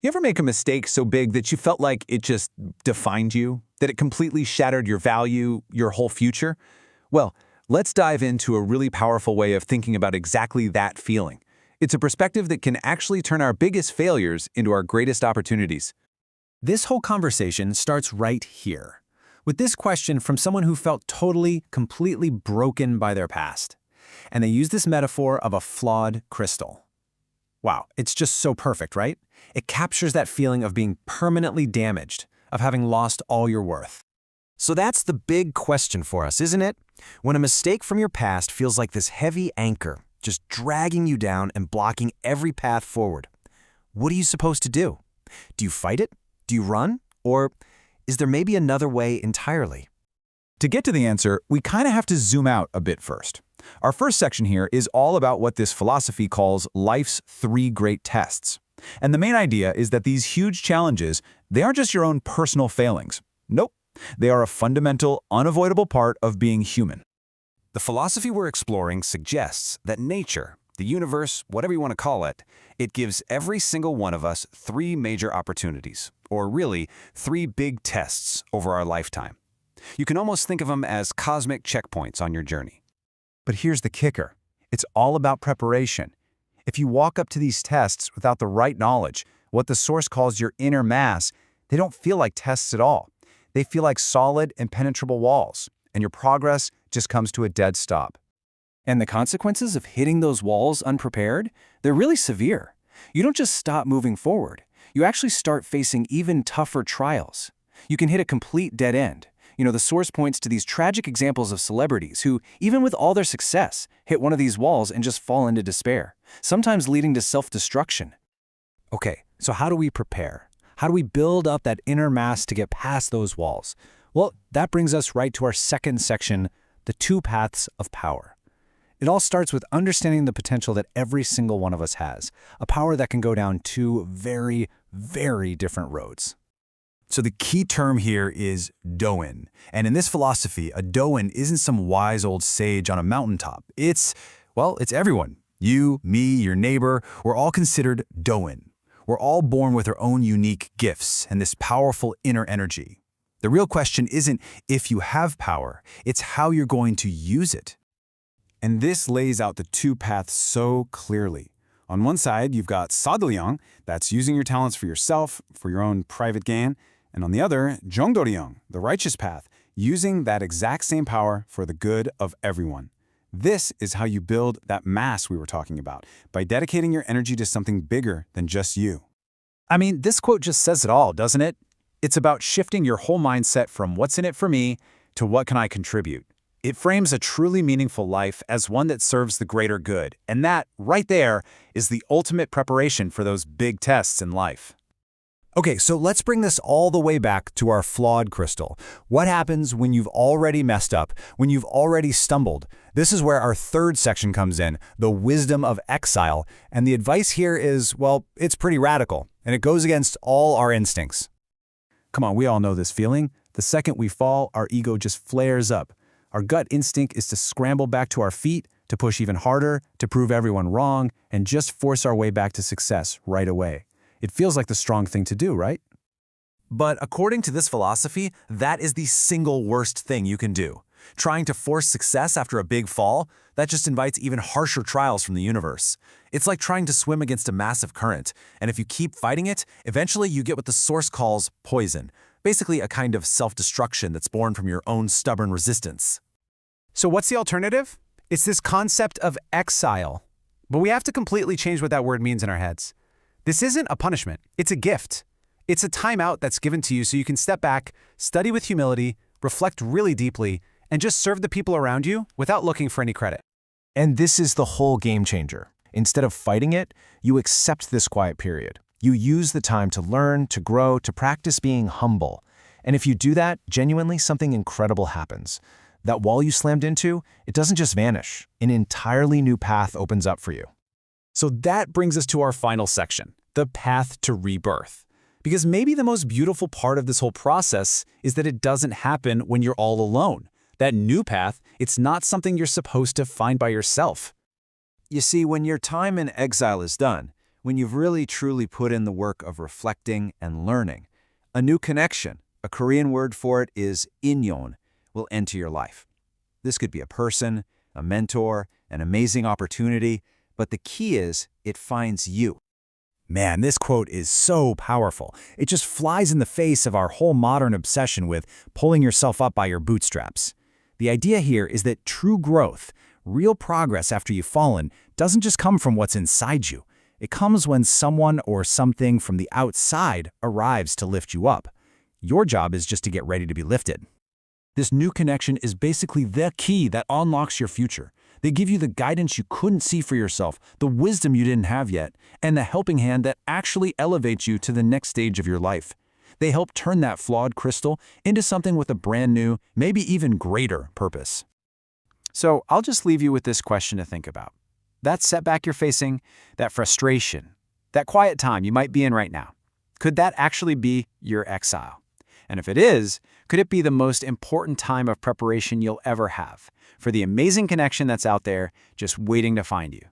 You ever make a mistake so big that you felt like it just defined you, that it completely shattered your value, your whole future? Well, let's dive into a really powerful way of thinking about exactly that feeling. It's a perspective that can actually turn our biggest failures into our greatest opportunities. This whole conversation starts right here, with this question from someone who felt totally, completely broken by their past. And they use this metaphor of a flawed crystal. Wow, it's just so perfect, right? It captures that feeling of being permanently damaged, of having lost all your worth. So that's the big question for us, isn't it? When a mistake from your past feels like this heavy anchor, just dragging you down and blocking every path forward, what are you supposed to do? Do you fight it? Do you run? Or is there maybe another way entirely? To get to the answer, we kind of have to zoom out a bit first. Our first section here is all about what this philosophy calls life's three great tests. And the main idea is that these huge challenges, they aren't just your own personal failings. Nope. They are a fundamental, unavoidable part of being human. The philosophy we're exploring suggests that nature, the universe, whatever you want to call it, it gives every single one of us three major opportunities, or really, three big tests over our lifetime. You can almost think of them as cosmic checkpoints on your journey. But here's the kicker. It's all about preparation. If you walk up to these tests without the right knowledge, what the Source calls your inner mass, they don't feel like tests at all. They feel like solid, impenetrable walls, and your progress just comes to a dead stop. And the consequences of hitting those walls unprepared, they're really severe. You don't just stop moving forward. You actually start facing even tougher trials. You can hit a complete dead end. The Source points to these tragic examples of celebrities who, even with all their success, hit one of these walls and just fall into despair, sometimes leading to self-destruction. Okay, so how do we prepare? How do we build up that inner mass to get past those walls? Well, that brings us right to our second section, the two paths of power. It all starts with understanding the potential that every single one of us has, a power that can go down two very, very different roads. So the key term here is Doin. And in this philosophy, a Doin isn't some wise old sage on a mountaintop. It's everyone. You, me, your neighbor, we're all considered Doin. We're all born with our own unique gifts and this powerful inner energy. The real question isn't if you have power, it's how you're going to use it. And this lays out the two paths so clearly. On one side, you've got Sadoryang, that's using your talents for yourself, for your own private gain. And on the other, Jongdoryang, the righteous path, using that exact same power for the good of everyone. This is how you build that mass we were talking about, by dedicating your energy to something bigger than just you. I mean, this quote just says it all, doesn't it? It's about shifting your whole mindset from what's in it for me to what can I contribute. It frames a truly meaningful life as one that serves the greater good, and that, right there, is the ultimate preparation for those big tests in life. Okay, so let's bring this all the way back to our flawed crystal. What happens when you've already messed up, when you've already stumbled? This is where our third section comes in, the wisdom of exile. And the advice here is, well, it's pretty radical, and it goes against all our instincts. Come on, we all know this feeling. The second we fall, our ego just flares up. Our gut instinct is to scramble back to our feet, to push even harder, to prove everyone wrong, and just force our way back to success right away. It feels like the strong thing to do, right? But according to this philosophy, that is the single worst thing you can do. Trying to force success after a big fall, that just invites even harsher trials from the universe. It's like trying to swim against a massive current, and if you keep fighting it, eventually you get what the Source calls poison, basically a kind of self-destruction that's born from your own stubborn resistance. So what's the alternative? It's this concept of exile. But we have to completely change what that word means in our heads. This isn't a punishment, it's a gift. It's a timeout that's given to you so you can step back, study with humility, reflect really deeply, and just serve the people around you without looking for any credit. And this is the whole game changer. Instead of fighting it, you accept this quiet period. You use the time to learn, to grow, to practice being humble. And if you do that, genuinely something incredible happens. That wall you slammed into, it doesn't just vanish. An entirely new path opens up for you. So that brings us to our final section, the path to rebirth. Because maybe the most beautiful part of this whole process is that it doesn't happen when you're all alone. That new path, it's not something you're supposed to find by yourself. You see, when your time in exile is done, when you've really truly put in the work of reflecting and learning, a new connection, a Korean word for it is inyon, will enter your life. This could be a person, a mentor, an amazing opportunity, but the key is it finds you. Man, this quote is so powerful. It just flies in the face of our whole modern obsession with pulling yourself up by your bootstraps. The idea here is that true growth, real progress after you've fallen, doesn't just come from what's inside you. It comes when someone or something from the outside arrives to lift you up. Your job is just to get ready to be lifted. This new connection is basically the key that unlocks your future. They give you the guidance you couldn't see for yourself, the wisdom you didn't have yet, and the helping hand that actually elevates you to the next stage of your life. They help turn that flawed crystal into something with a brand new, maybe even greater purpose. So I'll just leave you with this question to think about. That setback you're facing, that frustration, that quiet time you might be in right now, could that actually be your exile? And if it is, could it be the most important time of preparation you'll ever have for the amazing connection that's out there just waiting to find you?